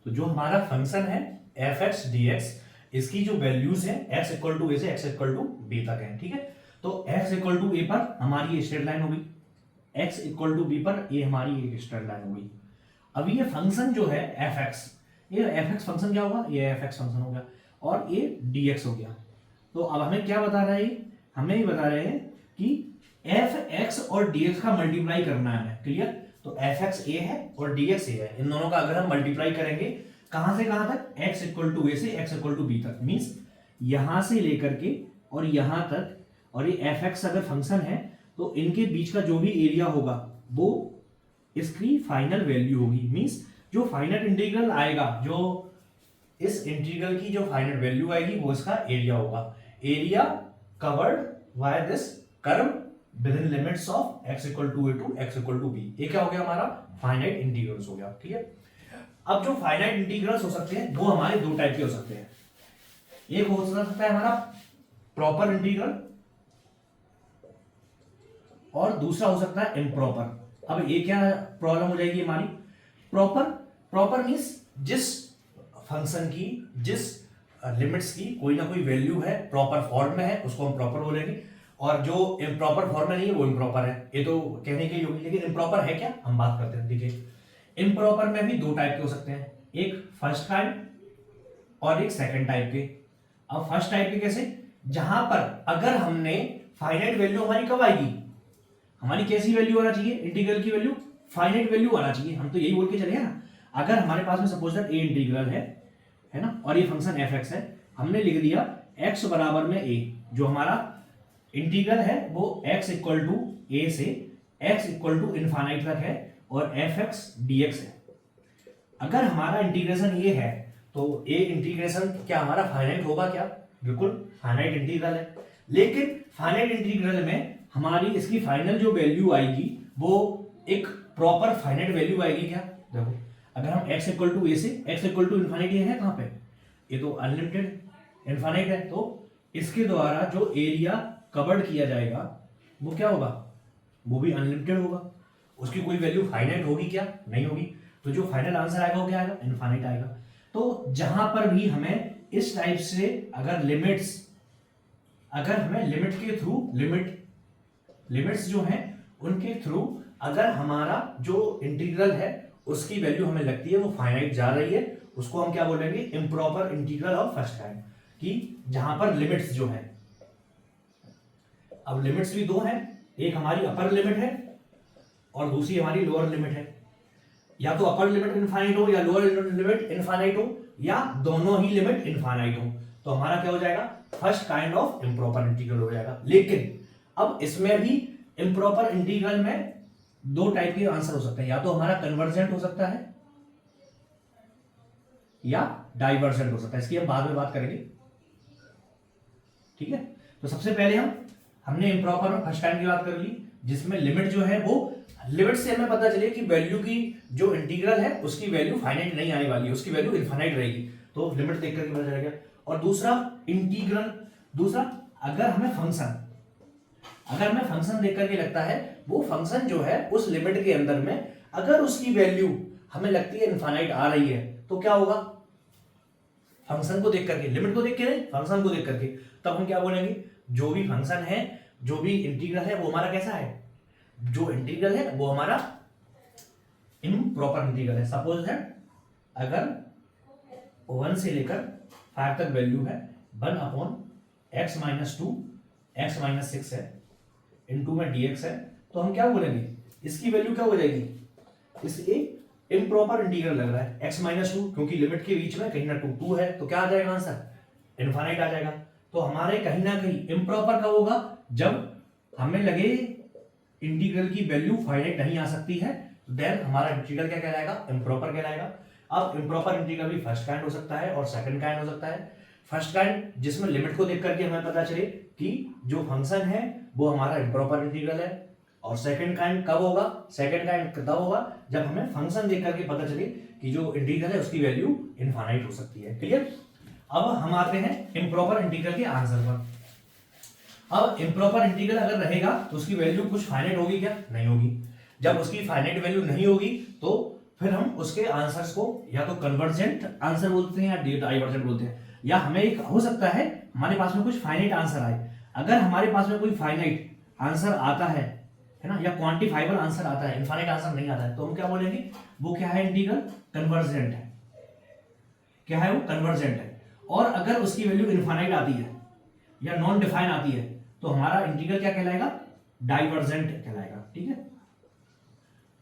तो जो हमारा फंक्शन है एफ एक्स डी एक्स, इसकी जो वैल्यूज है x इक्वल टू ए से x इक्वल टू बी तक है, ठीक है। तो x इक्वल टू ए पर हमारी स्ट्रेट लाइन होगी, x इक्वल टू बी पर ये हमारी एक स्ट्रेट लाइन होगी। अब ये फंक्शन जो है एफ एक्स, ये एफ एक्स फंक्शन क्या होगा, ये एफ एक्स फंक्शन हो गया और ये डी एक्स हो गया। तो अब हमें क्या बता रहा है, हमें ये बता रहे हैं कि एफ एक्स और डी एक्स का मल्टीप्लाई करना है, क्लियर। तो एफ एक्स ए है और डी एक्स ए है, इन दोनों का अगर हम मल्टीप्लाई करेंगे कहां से कहां तक, x इक्वल टू ए से x इक्वल टू बी तक, मींस यहां से लेकर के और यहां तक, और ये एफ एक्स अगर फंक्शन है तो इनके बीच का जो भी एरिया होगा वो इसकी फाइनल वैल्यू होगी, मींस जो फाइनल इंटीग्रल आएगा, जो इस इंटीग्रल की जो फाइनल वैल्यू आएगी वो इसका एरिया होगा। Area covered by this curve within limits of x equal to a to x equal to b. ये क्या हो गया, हमारा फाइनाइट इंटीग्रल्स हो गया, ठीक है। अब जो फाइनाइट इंटीग्रल्स हो सकते हैं वो हमारे दो टाइप के हो सकते हैं। एक हो सकता है हमारा प्रॉपर इंटीग्रल और दूसरा हो सकता है इम्प्रॉपर। अब ये क्या प्रॉब्लम हो जाएगी हमारी, प्रॉपर मींस जिस फंक्शन की जिस लिमिट्स की कोई ना कोई वैल्यू है, प्रॉपर फॉर्म में है, उसको हम प्रॉपर बोलेंगे, और जो इम्प्रॉपर फॉर्म में नहीं है वो इम्प्रॉपर है। ये तो कहने के लिए होगी, लेकिन इम्प्रॉपर है क्या, हम बात करते हैं। देखिए इम्प्रॉपर में भी दो टाइप के हो सकते हैं, एक फर्स्ट टाइप और एक सेकंड टाइप के। अब फर्स्ट टाइप के कैसे, जहां पर अगर हमने फाइनाइट वैल्यू हमारी कब आएगी, हमारी कैसी वैल्यू आना चाहिए, इंटीग्रल की वैल्यू फाइनाइट वैल्यू आना चाहिए। हम तो यही बोल के चले ना, अगर हमारे पास में सपोज दैट ए इंटीग्रल है ना, और ये फंक्शन एफ एक्स है, हमने लिख दिया x बराबर में a, जो हमारा इंटीग्रल है वो x इक्वल टू a से x इक्वल टू इनफाइनाइट तक है और एफ एक्स डी एक्स है। अगर हमारा इंटीग्रेशन ये है तो ये इंटीग्रेशन क्या हमारा फाइनाइट होगा क्या, बिल्कुल फाइनाइट इंटीग्रल है। लेकिन फाइनाइट इंटीग्रल में हमारी इसकी फाइनल जो वैल्यू आएगी वो एक प्रॉपर फाइनाइट वैल्यू आएगी क्या, देखो अगर हम x इक्वल टू ए से x इक्वल टू इनफाइनाइट ये है कहां पे, ये तो अनलिमिटेड इनफाइनाइट है, तो इसके द्वारा जो एरिया कवर्ड किया जाएगा वो क्या होगा, वो भी अनलिमिटेड होगा। उसकी कोई वैल्यू फाइनाइट होगी क्या, नहीं होगी। तो जो फाइनल आंसर आएगा वो क्या आएगा, इनफाइनाइट आएगा। तो जहां पर भी हमें इस टाइप से अगर हमें लिमिट के थ्रू लिमिट्स जो हैं उनके थ्रू अगर हमारा जो इंटीग्रल है उसकी वैल्यू हमें लगती है वो फाइनाइट जा रही है, उसको हम क्या बोलेंगे, improper integral of first kind, कि जहां पर लिमिट्स जो है, अब लिमिट्स भी दो हैं, एक हमारी अपर लिमिट है और दूसरी हमारी लोअर लिमिट है। या तो अपर लिमिट इनफाइनाइट हो या लोअर लिमिट इनफाइनाइट हो या दोनों ही लिमिट इनफाइनाइट हो, तो हमारा क्या हो जाएगा, first kind of improper integral हो जाएगा। लेकिन अब इसमें भी इम्प्रॉपर इंटीग्रल में दो टाइप के आंसर हो सकते हैं, या तो हमारा कन्वर्जेंट हो सकता है या डाइवर्जेंट हो सकता है, इसकी हम बाद में बात करेंगे, ठीक है। तो सबसे पहले हमने इम्प्रॉपर और फर्स्ट काइंड की बात कर ली, जिसमें लिमिट जो है वो लिमिट से हमें पता चले कि वैल्यू की जो इंटीग्रल है उसकी वैल्यू फाइनाइट नहीं आने वाली है, उसकी वैल्यू इनफाइनाइट रहेगी, तो लिमिट देख करके पता चलेगा। और दूसरा अगर हमें फंक्शन देख करके लगता है वो फंक्शन जो है उस लिमिट के अंदर में अगर उसकी वैल्यू हमें लगती है इनफाइनाइट आ रही है, तो क्या होगा, फंक्शन को देख करके, लिमिट को देख के नहीं, फंक्शन को देख करके, तब हम क्या बोलेंगे, जो भी फंक्शन है, जो भी इंटीग्रल है वो हमारा कैसा है, जो इंटीग्रल है वो हमारा इम्प्रॉपर इंटीग्रल है। सपोज दैट अगर 1 से लेकर 5 तक वैल्यू है 1 upon x minus 2 x minus 6 है, इनटू में dx है, तो हम क्या बोलेंगे, इसकी वैल्यू क्या हो जाएगी, इसलिए इम्प्रॉपर इंटीग्रल लग रहा है x माइनस 2, क्योंकि लिमिट के बीच में कहीं ना 2 है, तो क्या आ जाएगा आंसर, इनफाइनाइट आ जाएगा। तो हमारे कहीं ना कहीं इम्प्रॉपर कब होगा, जब हमें लगे इंटीग्रल की वैल्यू फाइनाइट नहीं आ सकती है, देन हमारा इंटीग्रल क्या कहलाएगा, इम्प्रॉपर कहलाएगा। अब इम्प्रॉपर इंटीग्रल भी फर्स्ट काइंड हो सकता है और सेकंड काइंड हो सकता है। फर्स्ट काइंड जिसमें लिमिट को देख करके हमें पता चले कि जो फंक्शन है वो हमारा इम्प्रॉपर इंटीग्रल है, और सेकंड काइंड कब होगा, सेकंड काइंड तब होगा जब हमें फंक्शन देख करके पता चले कि जो इंटीग्रल है उसकी वैल्यू इनफाइनाइट हो सकती है, क्लियर। अब हम आते हैं इम्प्रॉपर इंटीग्रल के आंसर पर। अब इम्प्रॉपर इंटीग्रल अगर रहेगा तो उसकी वैल्यू कुछ फाइनाइट होगी क्या, नहीं होगी। जब उसकी फाइनाइट वैल्यू नहीं होगी तो फिर हम उसके आंसर्स को या तो कन्वर्जेंट आंसर बोलते हैं या डाइवर्जेंट बोलते हैं, या हमें एक हो सकता है हमारे पास में कुछ फाइनाइट आंसर आए। अगर हमारे पास में कोई फाइनाइट आंसर आता है ना, या क्वांटिफाइबल आंसर आता है, इनफाइनाइट आंसर नहीं आता है, तो हम क्या बोलेंगे, वो क्या है, इंटीग्रल कन्वर्जेंट है। क्या है वो, कन्वर्जेंट है। और अगर उसकी वैल्यू इनफाइनाइट आती है या नॉन डिफाइन आती है, तो हमारा इंटीग्रल क्या कहलाएगा, डाइवर्जेंट कहलाएगा। ठीक है,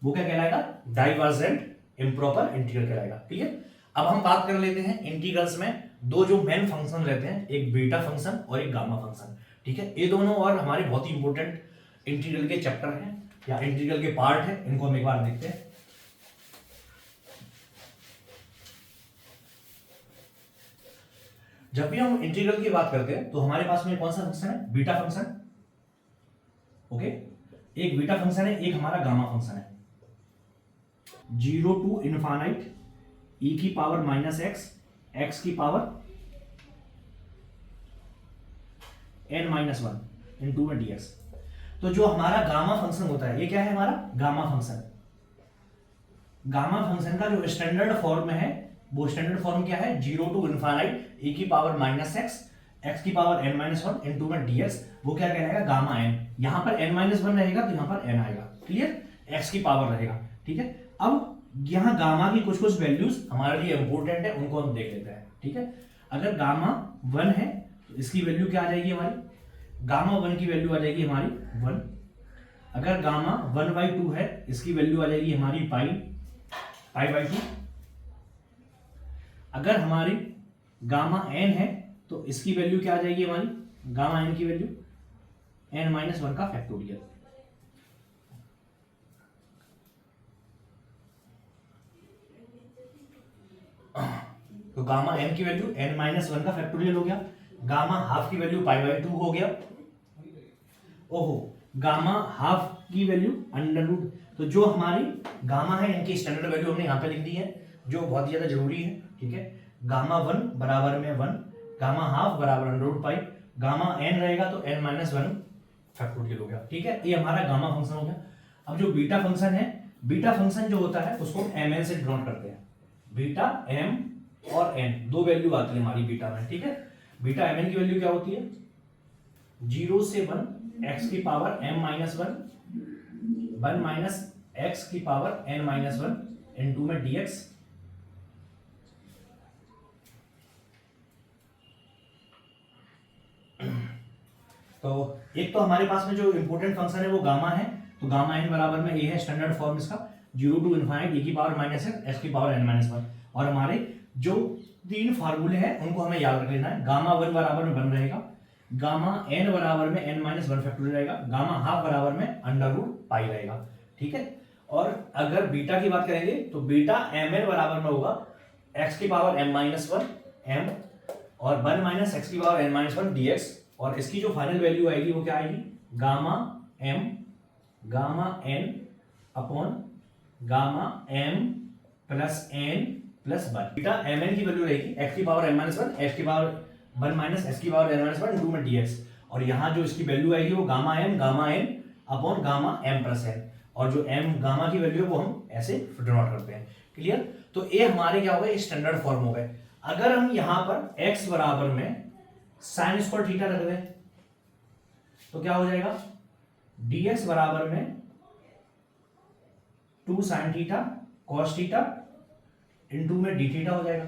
वो क्या कहलाएगा, डाइवर्जेंट इम्प्रॉपर इंटीग्रल कहलाएगा। ठीक है, अब हम बात कर लेते हैं इंटीग्रल्स में दो जो मेन फंक्शन रहते हैं, एक बीटा फंक्शन और एक गामा फंक्शन। ठीक है, ये दोनों और हमारे बहुत ही इंपॉर्टेंट इंटीग्रल के चैप्टर हैं या इंटीग्रल के पार्ट है, इनको हम एक बार देखते हैं। जब भी हम इंटीग्रल की बात करते हैं तो हमारे पास में कौन सा फंक्शन है, बीटा फंक्शन। ओके, एक बीटा फंक्शन है, एक हमारा गामा फंक्शन है। 0 टू इनफाइनाइट e की पावर माइनस एक्स, एक्स की power n minus one into में dx। तो जो हमारा गामा फंक्शन होता है, ये क्या है हमारा गामा फंक्शन। गामा फंक्शन का जो स्टैंडर्ड फॉर्म है, वो स्टैंडर्ड फॉर्म क्या है, 0 टू इनफाइनाइट e की पावर माइनस एक्स, एक्स की power n minus one into में dx, वो क्या कहलाएगा, गामा n। यहां पर n माइनस वन रहेगा तो यहां पर n आएगा। क्लियर, x की पावर रहेगा। ठीक है, अब यहां गामा की कुछ कुछ वैल्यूज हमारे लिए इंपॉर्टेंट है, उनको हम देख लेते हैं। ठीक है, अगर गामा 1 है तो इसकी वैल्यू क्या आ जाएगी हमारी, गामा 1 की वैल्यू आ जाएगी हमारी 1। अगर गामा 1/2 है, इसकी वैल्यू आ जाएगी हमारी पाई/2। अगर हमारी गामा n है तो इसकी वैल्यू क्या आ जाएगी हमारी, गामा n की वैल्यू n-1 का फैक्टोरियल। तो गामा n की वैल्यू n-1 का फैक्टोरियल हो गया। गामा हाफ की वैल्यू पाई/2 हो गया। ओहो, गामा हाफ की वैल्यू अंडर रूट। तो जो हमारी गामा है, इनकी स्टैंडर्ड वैल्यू हमने यहाँ पे लिख दी है, जो बहुत ज्यादा जरूरी है। ठीक है, गामा 1 बराबर में 1, गामा हाफ बराबर under root pi, gamma n रहेगा तो n-1 फैक्टोरियल हो गया। ठीक है, ये हमारा गामा फंक्शन हो गया। अब जो बीटा फंक्शन है, बीटा फंक्शन जो होता है उसको mn से डिनोट करते हैं। बीटा m और n दो वैल्यू आती है हमारी बीटा में। ठीक है, बीटा mn की वैल्यू क्या होती है, 0 से 1 x की पावर m-1, 1 माइनस एक्स की पावर n-1 इन टू में dx। तो एक तो हमारे पास में जो इंपॉर्टेंट फंक्शन है वो गामा है, तो गामा n बराबर में ये है स्टैंडर्ड फॉर्म इसका, 0 टू इनफाइनाइट e की पावर माइनस एक्स की पावर n-1। और हमारे जो तीन फार्मूले हैं उनको हमें याद रख लेना है। गामा 1 बराबर में 1 रहेगा, गामा n बराबर में n-1 फैक्टोरियल रहेगा, गामा हाफ बराबर में अंडर रूट पाई रहेगा। ठीक है, और अगर बीटा की बात करेंगे तो बीटा mn बराबर में होगा x की पावर m-1 m और 1 माइनस एक्स की पावर n-1 dx। और इसकी जो फाइनल वैल्यू आएगी वो क्या आएगी, gamma m gamma n upon gamma m plus n plus 1। Beta mn की वैल्यू रहेगी x की पावर m-1, x की पावर 1 माइनस x की पावर n-1 टू में dx। और यहाँ जो इसकी वैल्यू आएगी वो gamma n upon gamma m plus n, और जो m गामा की वैल्यू है वो हम ऐसे डिनोट करते हैं। क्लियर, तो ये हमारे क्या हो गए, स्टैंडर्ड फॉर्म हो गए। अगर हम यहां पर x बराबर में साइन स्क्वायर थीटा रख दें तो क्या हो जाएगा, dx बराबर में 2 sine theta cos theta into में डी थीटा हो जाएगा।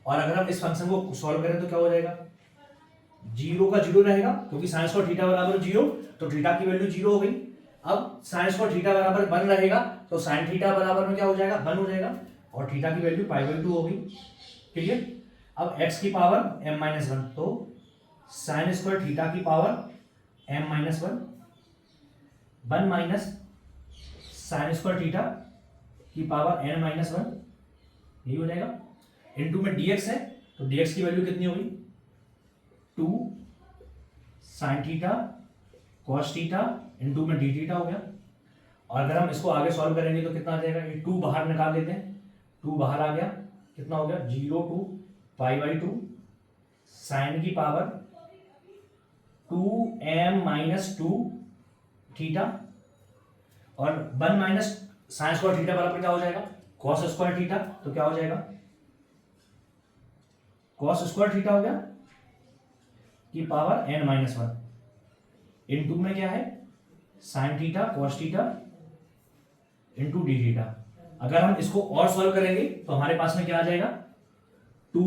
और अगर हम इस फंक्शन को सॉल्व करें तो क्या हो जाएगा, 0 का 0 रहेगा क्योंकि साइन स्क्वायर थीटा बराबर 0, तो थीटा की वैल्यू 0 हो गई। अब साइन स्क्वायर थीटा बराबर 1 रहेगा तो साइन थीटा बराबर में क्या हो जाएगा, 1 हो जाएगा, और थीटा की वैल्यू पाई/2 होगी। क्लियर, अब x की पावर m-1, तो साइन स्क्वायर थीटा की power m-1, 1 minus sine square theta की पावर n-1, यही हो जाएगा, इनटू में dx है तो dx की वैल्यू कितनी होगी, 2 sine theta cos theta into में डी थीटा हो गया। और अगर हम इसको आगे सॉल्व करेंगे तो कितना आ जाएगा, ये 2 बाहर निकाल लेते हैं, 2 बाहर आ गया, कितना हो गया, 0 टू पाई/2 साइन की पावर 2m-2 थीटा, और 1 माइनस साइन स्क्वायर थीटा बराबर क्या हो जाएगा, कॉस स्क्वायर थीटा, तो क्या हो जाएगा, कॉस स्क्वायर थीटा हो गया की पावर n-1 इन 2 में क्या है sine theta cos theta into D theta. अगर हम इसको और सॉल्व करेंगे तो हमारे पास में क्या आ जाएगा 2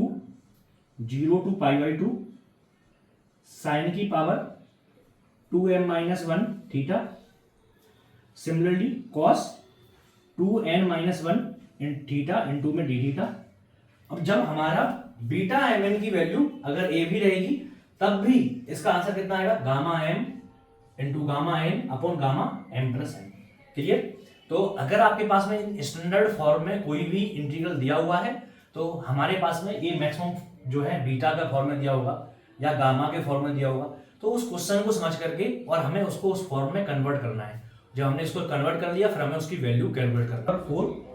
0 टू पाई बाई 2 साइन की power 2m-1 theta, similarly cos 2n-1 इन थीटा इंटू में डी थीटा। अब जब हमारा बीटा mn की वैल्यू अगर a भी रहेगी तब भी इसका आंसर कितना आएगा, gamma m into gamma n upon gamma m plus n। Clear. तो अगर आपके पास में स्टैंडर्ड फॉर्म में कोई भी इंटीग्रल दिया हुआ है तो हमारे पास में ये मैक्सिमम जो है बीटा का फॉर्म में दिया होगा या गामा के फॉर्म में दिया होगा, तो उस क्वेश्चन को समझ करके और हमें उसको उस फॉर्म में कन्वर्ट करना है। जब हमने इसको कन्वर्ट कर लिया फिर हमें उसकी वैल्यू कैलकुलेट करना है। 4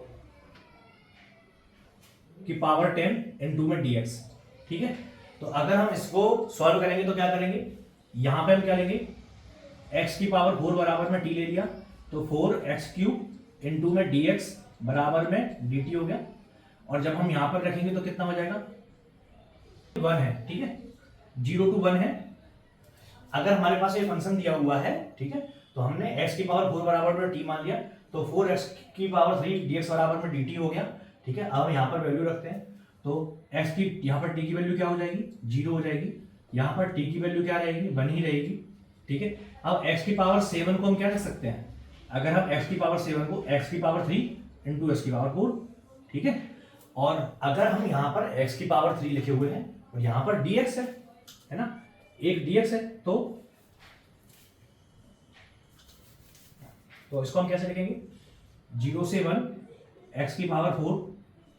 की पावर 10 इंटू में dx। ठीक है, तो अगर हम इसको सॉल्व करेंगे तो क्या करेंगे, यहां पे हम क्या लेंगे x की पावर 4 बराबर में t ले लिया तो 4x³ इंटू में dx बराबर में dt हो गया। और जब हम यहां पर रखेंगे तो कितना हो जाएगा 1 है। ठीक है, 0 to 1 है। अगर हमारे पास ये फंक्शन दिया हुआ है, ठीक है, तो हमने x की पावर 4 बराबर में t मान लिया तो 4x की पावर 3 dx बराबर में dt हो गया। ठीक है, अब हम यहाँ पर वैल्यू रखते हैं तो x की यहाँ पर t की वैल्यू क्या हो जाएगी 0 हो जाएगी, यहाँ पर t की वैल्यू क्या रहेगी 1 ही रहेगी। ठीक है, अब x की पावर 7 को हम क्या लिख सकते हैं, अगर हम x की पावर 7 को x की पावर 3 इंटू x की पावर 4। ठीक है, और अगर हम यहाँ पर x की पावर 3 लिखे हुए हैं और यहाँ पर dx है ना, एक dx है तो इसको हम कैसे लिखेंगे 0 से 1 x की पावर 4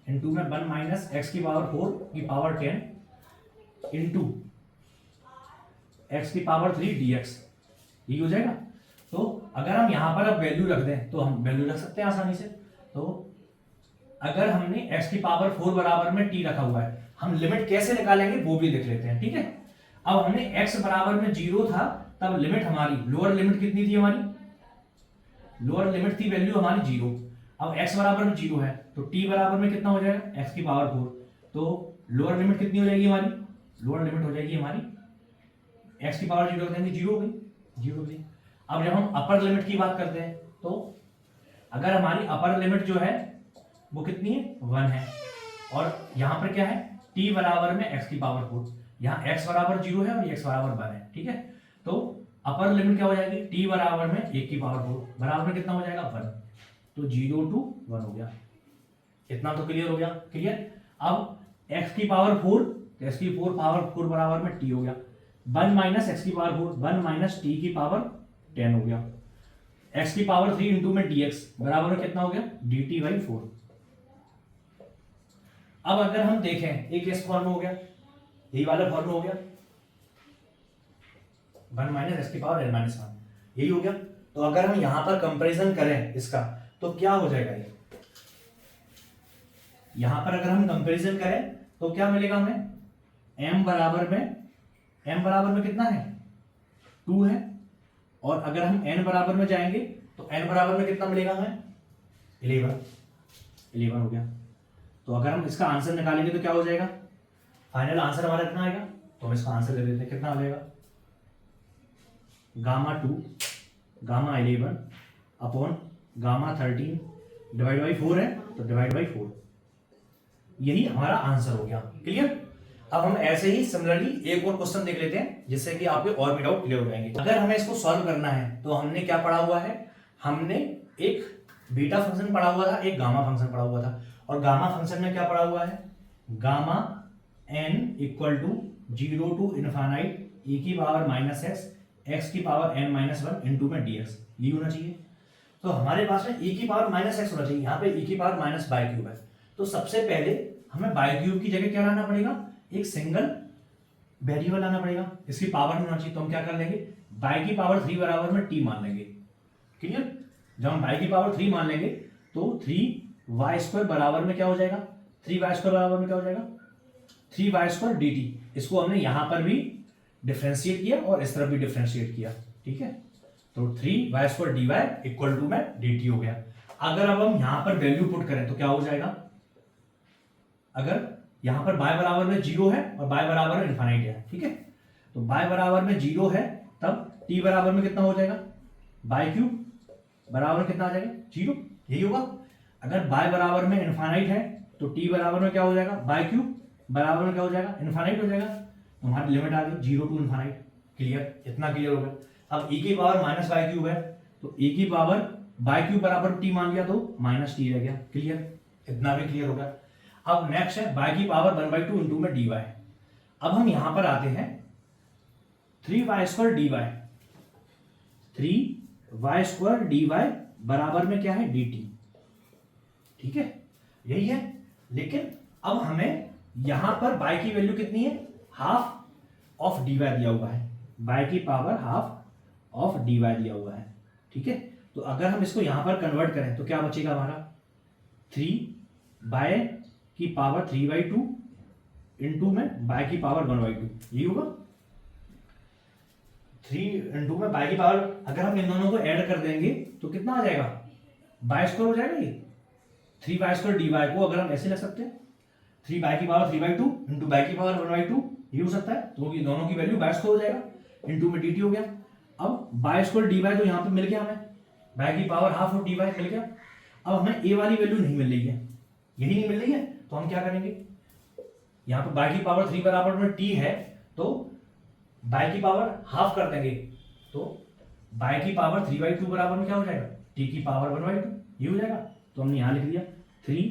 इंटू में 1 माइनस x की पावर 4 की पावर 10 इंटू x की पावर 3 dx, ये हो जाएगा। तो अगर हम यहां पर अब वैल्यू रख दें तो हम वैल्यू रख सकते हैं आसानी से। तो अगर हमने x की पावर 4 बराबर में t रखा हुआ है, हम लिमिट कैसे निकालेंगे वो भी देख लेते हैं। ठीक है, अब हमने x बराबर में 0 था तब लिमिट हमारी लोअर लिमिट कितनी थी, हमारी लोअर लिमिट थी वैल्यू हमारी 0। अब x बराबर में 0 है तो t बराबर में कितना हो जाएगा x की पावर 4, तो लोअर लिमिट कितनी हो जाएगी हमारी, लोअर लिमिट हो जाएगी हमारी x की पावर 0 देंगे 0 हो गई, 0 हो गई। अब जब हम अपर लिमिट की बात करते हैं तो अगर हमारी अपर लिमिट जो है वो कितनी है 1 है और यहाँ पर क्या है t बराबर में x की पावर 4, यहाँ x बराबर 0 है और x बराबर 1 है। ठीक है, तो अपर लिमिट क्या हो जाएगी t बराबर में 1 की पावर 4 बराबर में कितना हो जाएगा 1, तो 0 to 1 हो गया। इतना तो क्लियर हो गया। क्लियर। अब x की पावर 4 तो x की पावर 4 बराबर में t हो गया, 1 माइनस x की पावर 4 1 माइनस t की पावर 10 हो गया, x की पावर 3 इंटू में dx बराबर में कितना हो गया dt बाई 4। अब अगर हम देखें एक इस फॉर्म में हो गया, यही वाला फॉर्म में हो गया 1 माइनस x की पावर n माइनस 1, यही हो गया। तो अगर हम यहां पर कंपैरिजन करें इसका तो क्या हो जाएगा, ये यहां पर अगर हम कंपैरिजन करें तो क्या मिलेगा हमें m बराबर में कितना है 2 है, और अगर हम n बराबर में जाएंगे तो n बराबर में कितना मिलेगा हमें 11 हो गया। तो अगर हम इसका आंसर निकालेंगे तो क्या हो जाएगा, फाइनल आंसर हमारा कितना आएगा, तो हम इसका आंसर ले लेते हैं, कितना आ जाएगा gamma 2 gamma 11 upon gamma 13 divide by 4 है तो डिवाइड बाई 4, यही हमारा आंसर हो गया। क्लियर। अब हम ऐसे ही सिमिलरली एक और क्वेश्चन देख लेते हैं जिससे कि आपके और भी डाउट क्लियर हो जाएंगे। अगर हमें इसको सॉल्व करना है तो हमने क्या पढ़ा हुआ है, हमने एक बीटा फंक्शन पढ़ा हुआ था, एक गामा फंक्शन पढ़ा हुआ था, और गामा फंक्शन में क्या पढ़ा हुआ है gamma n equal to 0 to infinite e की पावर माइनस x की पावर n माइनस 1 इंटू में dx, ये होना चाहिए। तो हमारे पास में e की पावर माइनस x होना चाहिए, यहाँ पे e की पावर माइनस बाई क्यूब है। तो सबसे पहले हमें बाई क्यूब की जगह क्या लाना पड़ेगा, एक सिंगल वेरिएबल लाना पड़ेगा, इसकी पावर होना चाहिए। तो हम क्या कर लेंगे बाई की पावर 3 बराबर में t मान लेंगे। क्लियर। जब हम बाई की पावर 3 मान लेंगे तो 3y² बराबर में क्या हो जाएगा, 3y² बराबर में क्या हो जाएगा 3y² dt। इसको हमने यहां पर भी डिफरेंशिएट किया और इस तरफ भी डिफरेंशिएट किया। ठीक है, तो 3y² dy इक्वल टू में dt हो गया। अगर अब हम यहां पर वैल्यू पुट करें तो क्या हो जाएगा, अगर यहां पर y बराबर में 0 है और y बराबर में इनफाइनाइट है, ठीक है, तो y बराबर में 0 है तब t बराबर में कितना हो जाएगा, बाई क्यूब बराबर में कितना आ जाएगा 0, यही होगा। अगर y बराबर में इनफाइनाइट है तो t बराबर में क्या हो जाएगा, बाई क्यूब बराबर में क्या हो जाएगा, इनफाइनाइट हो जाएगा। तो हमारी लिमिट आ गई 0 टू इनफाइनाइट। क्लियर, इतना क्लियर हो गया। अब e की पावर माइनस बाई क्यूब है तो e की पावर बाई क्यूब बराबर t मान लिया तो माइनस टी रह गया। क्लियर, इतना भी क्लियर हो गया। अब नेक्स्ट है y की पावर 1/2 इंटू में dy। अब हम यहां पर आते हैं 3y² dy, 3y² dy बराबर में क्या है, dt, ठीक है, यही है। लेकिन अब हमें यहां पर y की वैल्यू कितनी है, हाफ ऑफ dy दिया हुआ है, y की पावर हाफ ऑफ dy दिया हुआ है, ठीक है। तो अगर हम इसको यहां पर कन्वर्ट करें तो क्या बचेगा हमारा, 3y की पावर 3/2 इंटू में y की पावर 1/2, यही होगा। 3 इंटू में y की पावर, अगर हम इन दोनों को ऐड कर देंगे तो कितना आ जाएगा, y² हो जाएगा। ये 3y² dy को अगर हम ऐसे लिख सकते हैं, 3y की पावर 3/2 इंटू y की पावर 1/2, ये हो सकता है। तो ये दोनों की वैल्यू y² हो जाएगा, इंटू में dt हो गया। अब y² dy तो यहाँ पे मिल गया हमें, y की पावर हाफ ऑफ dy मिल गया। अब हमें a वाली वैल्यू नहीं मिल रही है, यही नहीं मिल रही है, तो हम क्या करेंगे, यहाँ पे y की पावर 3 बराबर में t है तो y की पावर हाफ कर देंगे, तो y की पावर 3/2 बराबर में क्या हो जाएगा, t की पावर 1/2, ये हो जाएगा। तो हमने यहाँ लिख दिया 3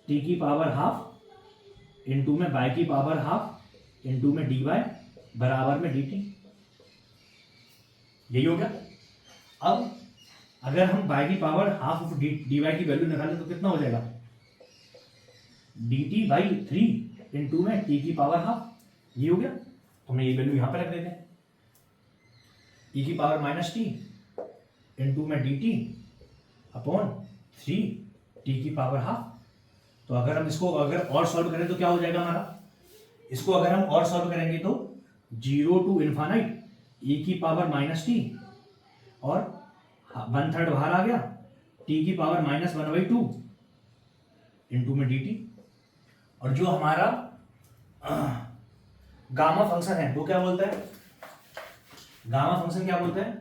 t की पावर हाफ इंटू में y की पावर हाफ इंटू में dy बराबर में dt, यही हो गया। अब अगर हम y की पावर हाफ ऑफ dy की वैल्यू निकालें तो कितना हो जाएगा, dt/3 इंटू में t की पावर हाफ, ये हो गया। तो हमें ये वैल्यू यहां पे रख देते हैं, e की पावर माइनस टी इंटू में dt अपॉन 3 t की पावर हाफ। तो अगर हम इसको अगर और सॉल्व करें तो क्या हो जाएगा हमारा, इसको अगर हम और सॉल्व करेंगे तो 0 टू इनफाइनाइट e की पावर माइनस टी और 1/3 बाहर आ गया, t की पावर माइनस 1/2 इंटू में dt। और जो हमारा गामा फंक्शन है वो क्या बोलता है, गामा फंक्शन क्या बोलता है,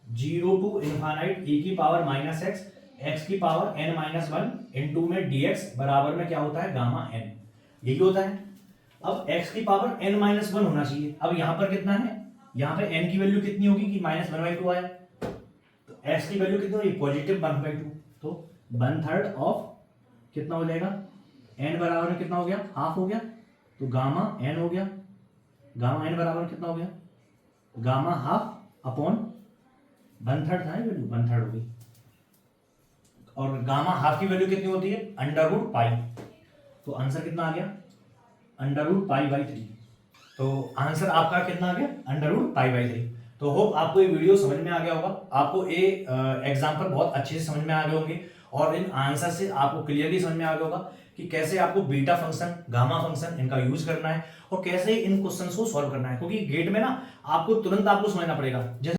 0 टू इनफाइनाइट e की पावर माइनस x की पावर n-1 इंटू में dx बराबर में क्या होता है, गामा n, यही होता है। अब x की पावर n-1 होना चाहिए। अब यहां पर कितना है, यहां पे n की वैल्यू कितनी होगी कि -1/2 आया, तो x की वैल्यू कितनी होगी, पॉजिटिव 1/2, तो 1/3 ऑफ कितना हो जाएगा, n बराबर में कितना हो गया, हाफ हो गया, तो गामा n हो गया, गामा n बराबर में कितना हो गया, गामा हाफ अपॉन 1/3 था वैल्यू, 1/3 हो गई। और गामा हाफ की वैल्यू कितनी होती है, √π, तो आंसर कितना आ गया, √π/3। तो आंसर आपका कितना आ गया, √π/3। तो होप आपको ये वीडियो समझ में आ गया होगा, आपको ये एग्जाम्पल बहुत अच्छे से समझ में आ गए होंगे और इन आंसर से आपको क्लियरली समझ में आ गया होगा कि कैसे आपको बीटा फंक्शन, गामा फंक्शन इनका यूज करना है और कैसे इन क्वेश्चंस को सॉल्व करना है। क्योंकि गेट में ना आपको तुरंत आपको समझना पड़ेगा, जैसे